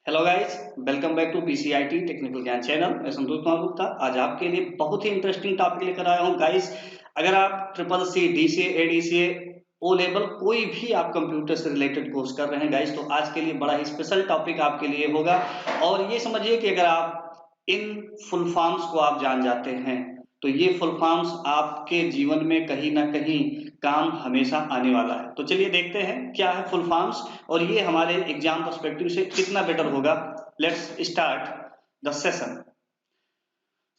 Hello guys, welcome back to PCIT technical Gyan channel. मैं संतोष कुमार गुप्ता आज आपके लिए बहुत ही इंटरेस्टिंग टॉपिक लेकर आया हूं गाइस। अगर आप triple C, DCA, ADCA, O level कोई भी आप कंप्यूटर से रिलेटेड कोर्स कर रहे हैं गाइस, तो आज के लिए बड़ा ही स्पेशल टॉपिक आपके लिए होगा। और ये समझिए कि अगर आप इन फुल फॉर्म्स को आप जान जाते हैं तो ये फुल फॉर्म्स आपके जीवन में कहीं ना कहीं काम हमेशा आने वाला है। तो चलिए देखते हैं क्या है फुल फॉर्म्स और ये हमारे एग्जाम पर्सपेक्टिव से कितना बेटर होगा। Let's start the session.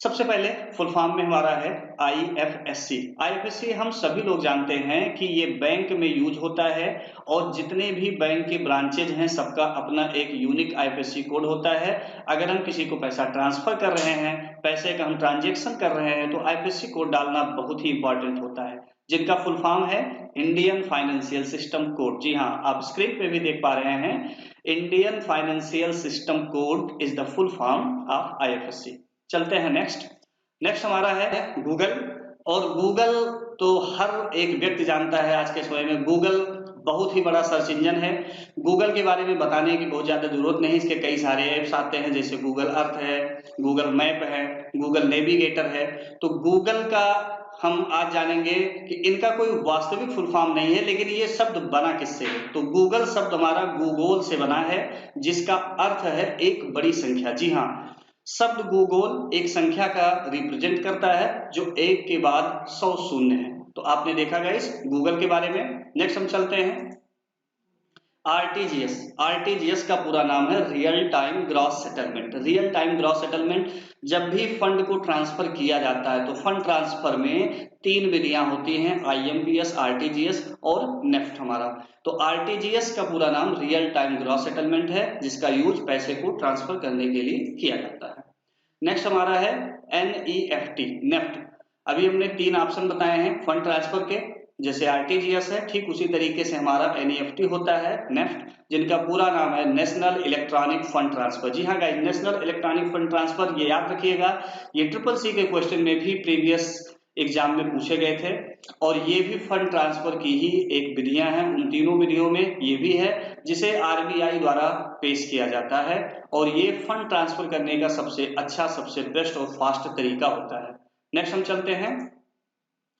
सबसे पहले फुल फॉर्म में हमारा है आईएफएससी। आईएफएससी हम सभी लोग जानते हैं कि ये बैंक में यूज होता है और जितने भी बैंक के ब्रांचेज हैं सबका अपना एक यूनिक आईएफएससी कोड होता है। अगर हम किसी को पैसा ट्रांसफर कर रहे हैं, पैसे का हम ट्रांजेक्शन कर रहे हैं, तो आईएफएससी कोड डालना बहुत ही इंपॉर्टेंट होता है, जिनका फुल फॉर्म है इंडियन फाइनेंशियल सिस्टम कोड। जी हाँ, आप स्क्रीन पे भी देख पा रहे हैं, Indian financial system code is the full form of IFSC. चलते हैं नेक्स्ट। नेक्स्ट हमारा है गूगल। और गूगल तो हर एक व्यक्ति जानता है आज के समय में। गूगल बहुत ही बड़ा सर्च इंजन है। गूगल के बारे में बताने की बहुत ज्यादा जरूरत नहीं, इसके कई सारे ऐप्स आते हैं, जैसे गूगल अर्थ है, गूगल मैप है, गूगल नेविगेटर है। तो गूगल का हम आज जानेंगे कि इनका कोई वास्तविक फुल फॉर्म नहीं है, लेकिन ये शब्द बना किससे है। तो गूगल शब्द हमारा गूगल से बना है, जिसका अर्थ है एक बड़ी संख्या। जी हाँ, शब्द गूगल एक संख्या का रिप्रेजेंट करता है जो एक के बाद 100 शून्य है। तो आपने देखा गाइस गूगल के बारे में। नेक्स्ट हम चलते हैं आरटीजीएस। आरटीजीएस का पूरा नाम है real time gross settlement. Real time gross settlement, जब भी फंड को ट्रांसफर किया जाता है तो फंड ट्रांसफर में तीन विधियां होती हैं, आईएमपीएस, आरटीजीएस और नेफ्ट हमारा। तो आरटीजीएस का पूरा नाम रियल टाइम ग्रॉस सेटलमेंट है, जिसका यूज पैसे को ट्रांसफर करने के लिए किया जाता है। नेक्स्ट हमारा है एनईएफटी, नेफ्ट। अभी हमने तीन ऑप्शन बताए हैं फंड ट्रांसफर के, जैसे आरटीजीएस है, ठीक उसी तरीके से हमारा एनईएफटी होता है, नेफ्ट, जिनका पूरा नाम है नेशनल इलेक्ट्रॉनिक फंड ट्रांसफर। जी हाँ guys, national electronic fund transfer, ये याद रखिएगा, ये ट्रिपल सी के क्वेश्चन में भी प्रीवियस एग्जाम में पूछे गए थे। और ये भी फंड ट्रांसफर की ही एक विधियां हैं। उन तीनों विधियों में ये भी है, जिसे आरबीआई द्वारा पेश किया जाता है। और ये फंड ट्रांसफर करने का सबसे अच्छा, सबसे बेस्ट और फास्ट तरीका होता है। नेक्स्ट हम चलते हैं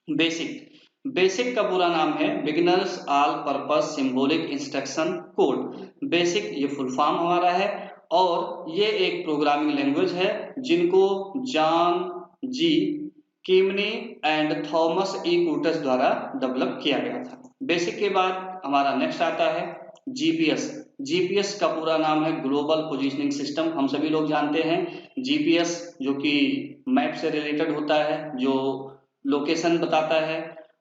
बेसिक। बेसिक का पूरा नाम है beginners all purpose symbolic instruction code. Basic ये फुल फॉर्म हमारा है और ये एक प्रोग्रामिंग लैंग्वेज है जिनको John G Kemeny and Thomas E Kurtz द्वारा डेवलप किया गया था। बेसिक के बाद हमारा नेक्स्ट आता है जीपीएस। जीपीएस का पूरा नाम है ग्लोबल पोजीशनिंग सिस्टम। हम सभी लोग जानते हैं जीपीएस जो कि मैप से रिलेटेड होता है, जो लोकेशन बताता है।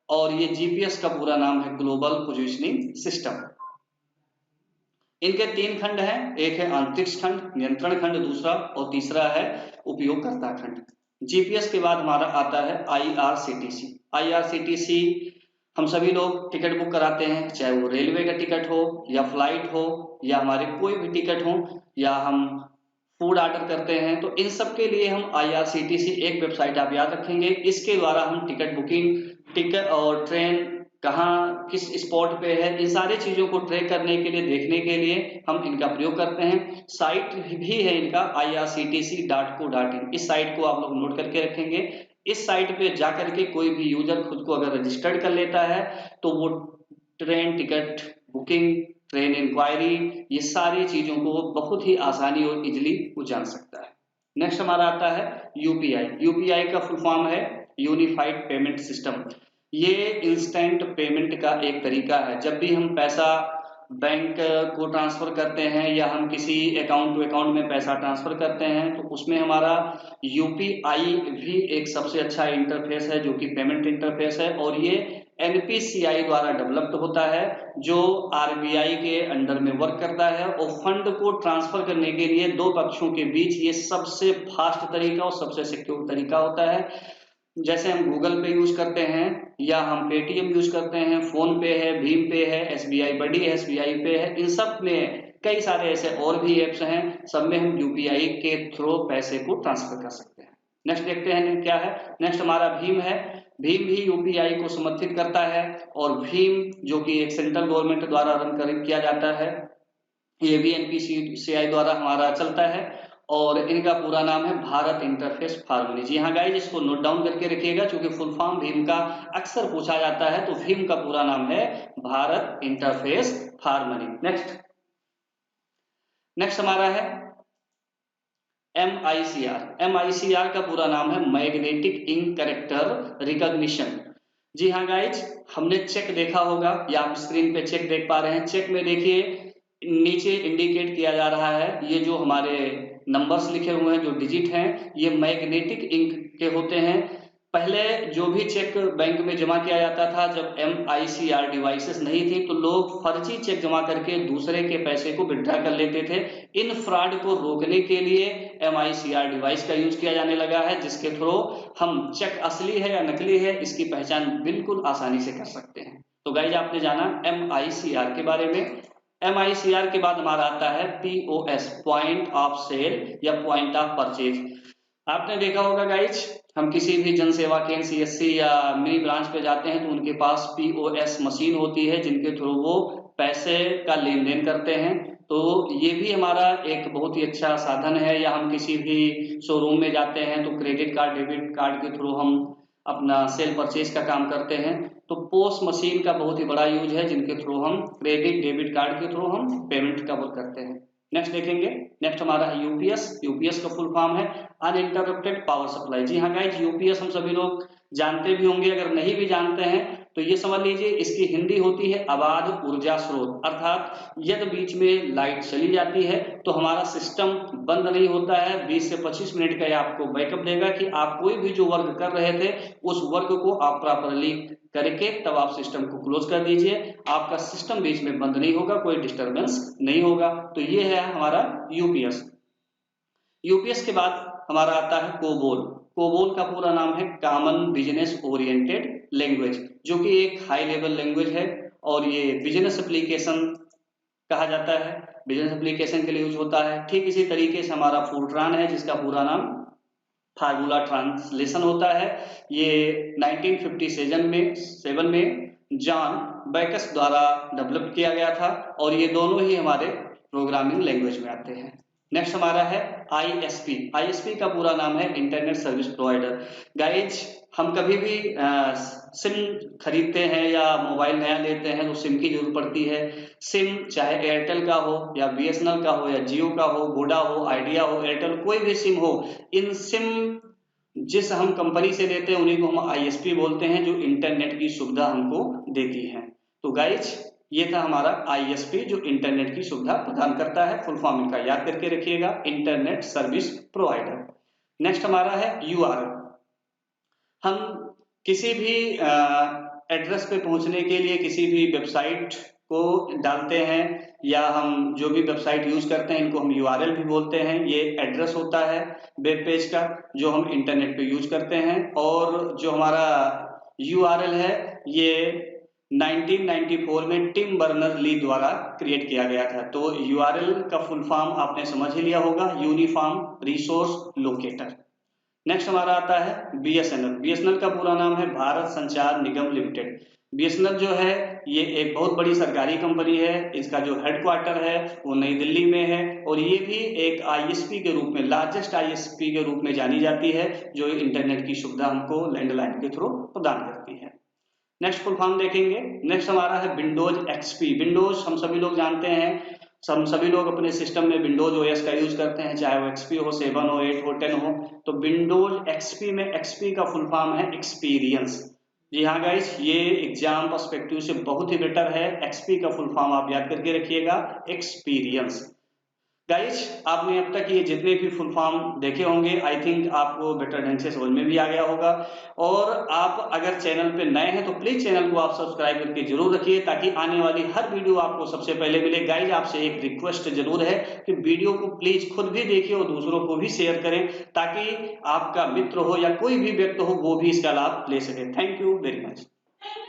और ये जीपीएस का पूरा नाम है ग्लोबल पोजीशनिंग सिस्टम। इनके तीन खंड हैं, एक है अंतरिक्ष खंड, नियंत्रण खंड दूसरा, और तीसरा है उपयोगकर्ता खंड। जीपीएस के बाद हमारा आता है आईआरसीटीसी। आईआरसीटीसी हम सभी लोग टिकट बुक कराते हैं, चाहे वो रेलवे का टिकट हो या फ्लाइट हो या हमारे कोई भी टिकट हो, या हम फूड ऑर्डर करते हैं, तो इन सब के लिए हम आईआरसीटीसी एक वेबसाइट आप याद रखेंगे, इसके द्वारा हम टिकट बुकिंग, टिकट और ट्रेन कहाँ किस स्पॉट पे है, इन सारी चीजों को ट्रैक करने के लिए, देखने के लिए हम इनका प्रयोग करते हैं। साइट भी है इनका irctc.co.in। इस साइट को आप लोग नोट करके रखेंगे। इस साइट पे जाकर के कोई भी यूजर खुद को अगर रजिस्टर्ड कर लेता है तो वो train ticket booking, train inquiry, ये सारी चीजों को बहुत ही आसानी और इजिली वो जान सकता है। नेक्स्ट हमारा आता है यूपीआई। यूपीआई का फुल फॉर्म है यूनिफाइड पेमेंट सिस्टम। ये इंस्टेंट पेमेंट का एक तरीका है। जब भी हम पैसा बैंक को ट्रांसफर करते हैं या हम किसी अकाउंट टू अकाउंट में पैसा ट्रांसफर करते हैं, तो उसमें हमारा यूपीआई भी एक सबसे अच्छा इंटरफेस है, जो कि पेमेंट इंटरफेस है। और ये एनपीसीआई द्वारा डेवलप्ड होता है, जो आरबीआई के अंडर में वर्क करता है। और फंड को ट्रांसफर करने के लिए दो पक्षों के बीच ये सबसे फास्ट तरीका और सबसे सिक्योर तरीका होता है। जैसे हम गूगल पे यूज करते हैं या हम पेटीएम यूज करते हैं, फोन पे है, भीम पे है, एसबीआई बडी है, एसबीआई पे है, इन सब में कई सारे ऐसे और भी एप्स हैं, सब में हम यूपीआई के थ्रू पैसे को ट्रांसफर कर सकते हैं। नेक्स्ट देखते हैं क्या है। नेक्स्ट हमारा भीम है। भीम भी यूपीआई को समर्थित करता है और भीम जो कि एक सेंट्रल गवर्नमेंट द्वारा रन किया जाता है, ये भी एनपीसीआई द्वारा हमारा चलता है और इनका पूरा नाम है भारत इंटरफेस हार्मनी। जी हाँ गाइस, इसको नोट डाउन करके रखिएगा क्योंकि फुल फॉर्म भीम का अक्सर पूछा जाता है। तो भीम का पूरा नाम है भारत इंटरफेस हार्मनी। नेक्स्ट हमारा है MICR का पूरा नाम है मैग्नेटिक इंक कैरेक्टर रिकॉग्निशन। जी हाँ गाइज, हमने चेक देखा होगा या आप स्क्रीन पे चेक देख पा रहे हैं। चेक में देखिए नीचे इंडिकेट किया जा रहा है, ये जो हमारे नंबर्स लिखे हुए हैं, जो डिजिट हैं, ये मैग्नेटिक इंक के होते हैं। पहले जो भी चेक बैंक में जमा किया जाता था, जब MICR डिवाइसेस नहीं थी, तो लोग फर्जी चेक जमा करके दूसरे के पैसे को विड्रॉ कर लेते थे। इन फ्रॉड को रोकने के लिए MICR डिवाइस का यूज किया जाने लगा है, जिसके थ्रू हम चेक असली है या नकली है इसकी पहचान बिल्कुल आसानी से कर सकते हैं। तो गाइज आपने जाना MICR के बारे में। MICR के बाद हमारा आता है POS, पॉइंट ऑफ सेल या पॉइंट ऑफ परचेज। आपने देखा होगा गाइज, हम किसी भी जन सेवा केंद्र CSC या मिनी ब्रांच पे जाते हैं तो उनके पास POS मशीन होती है जिनके थ्रू वो पैसे का लेन देन करते हैं। तो ये भी हमारा एक बहुत ही अच्छा साधन है। या हम किसी भी शोरूम में जाते हैं तो क्रेडिट कार्ड डेबिट कार्ड के थ्रू हम अपना सेल परचेज का काम करते हैं। तो पोस मशीन का बहुत ही बड़ा यूज है जिनके थ्रू हम क्रेडिट डेबिट कार्ड के थ्रू हम पेमेंट का वर्क करते हैं। नेक्स्ट देखेंगे। नेक्स्ट हमारा है यूपीएस का फुल फॉर्म है अनइंटरप्टेड पावर सप्लाई। जी हाँ गाइज, यूपीएस हम सभी लोग जानते भी होंगे, अगर नहीं भी जानते हैं तो ये समझ लीजिए इसकी हिंदी होती है अबाध ऊर्जा स्रोत। अर्थात यदि बीच में लाइट चली जाती है तो हमारा सिस्टम बंद नहीं होता है, 20 से 25 मिनट का आपको बैकअप देगा कि आप कोई भी जो वर्क कर रहे थे उस वर्क को आप प्रॉपरली करके तब आप सिस्टम को क्लोज कर दीजिए। आपका सिस्टम बीच में बंद नहीं होगा, कोई डिस्टरबेंस नहीं होगा। तो ये है हमारा यूपीएस के बाद हमारा आता है कोबोल का पूरा नाम है कॉमन बिजनेस ओरिएंटेड लैंग्वेज, जो कि एक हाई लेवल लैंग्वेज है और ये बिजनेस एप्लीकेशन कहा जाता है, बिजनेस एप्लीकेशन के लिए यूज होता है। ठीक इसी तरीके से हमारा फोर्ट्रान है जिसका पूरा नाम फार्मूला ट्रांसलेशन होता है। ये 1957 में जॉन बैकस द्वारा डेवलप किया गया था और ये दोनों ही हमारे प्रोग्रामिंग लैंग्वेज में आते हैं। नेक्स्ट हमारा है आईएसपी का पूरा नाम है इंटरनेट सर्विस प्रोवाइडर। गाइज, हम कभी भी सिम खरीदते हैं या मोबाइल नया लेते हैं तो सिम की जरूरत पड़ती है। सिम चाहे एयरटेल का हो या BSNL का हो या जियो का हो, वोडा हो, आइडिया हो, एयरटेल, कोई भी सिम हो, इन सिम जिस हम कंपनी से लेते हैं उन्हीं को हम आईएसपी बोलते हैं, जो इंटरनेट की सुविधा हमको देती है। तो गाइज, ये था हमारा आईएसपी जो इंटरनेट की सुविधा प्रदान करता है। फुल फॉर्म इनका याद करके रखिएगा, इंटरनेट सर्विस प्रोवाइडर। नेक्स्ट हमारा है यूआरएल। हम किसी भी एड्रेस पे पहुंचने के लिए किसी भी वेबसाइट को डालते हैं या हम जो भी वेबसाइट यूज करते हैं इनको हम यूआरएल भी बोलते हैं। ये एड्रेस होता है वेब पेज का जो हम इंटरनेट पे यूज करते हैं। और जो हमारा यूआरएल है ये 1994 में टिम बर्नर ली द्वारा क्रिएट किया गया था। तो यूआरएल का फुल फॉर्म आपने समझ ही लिया होगा, यूनिफॉर्म रिसोर्स लोकेटर। नेक्स्ट हमारा आता है बीएसएनएल का पूरा नाम है भारत संचार निगम लिमिटेड। बीएसएनएल जो है ये एक बहुत बड़ी सरकारी कंपनी है। इसका जो हेडक्वार्टर है वो नई दिल्ली में है और ये भी एक आईएसपी के रूप में, लार्जेस्ट आईएसपी के रूप में जानी जाती है, जो इंटरनेट की सुविधा हमको लैंडलाइन के थ्रू प्रदान करती है। नेक्स्ट फुल फॉर्म देखेंगे। नेक्स्ट हमारा है विंडोज एक्सपी। विंडोज हम सभी लोग जानते हैं, हम सभी लोग अपने सिस्टम में विंडोज ओएस का यूज करते हैं, चाहे वो एक्सपी हो, 7 हो, 8 हो, 10 हो। तो विंडोज एक्सपी में एक्सपी का फुल फॉर्म है एक्सपीरियंस। जी हाँ गाइस, ये एग्जाम पर्सपेक्टिव से बहुत ही बेटर है। एक्सपी का फुल फॉर्म आप याद करके रखिएगा, एक्सपीरियंस। गाइज, आपने अब तक ये जितने भी फुल फॉर्म देखे होंगे, आई थिंक आपको बेटर ढंग से समझ में भी आ गया होगा। और आप अगर चैनल पे नए हैं तो प्लीज चैनल को आप सब्सक्राइब करके जरूर रखिए ताकि आने वाली हर वीडियो आपको सबसे पहले मिले। गाइज, आपसे एक रिक्वेस्ट जरूर है कि वीडियो को प्लीज खुद भी देखिए और दूसरों को भी शेयर करें ताकि आपका मित्र हो या कोई भी व्यक्ति हो वो भी इसका लाभ ले सके। Thank you very much.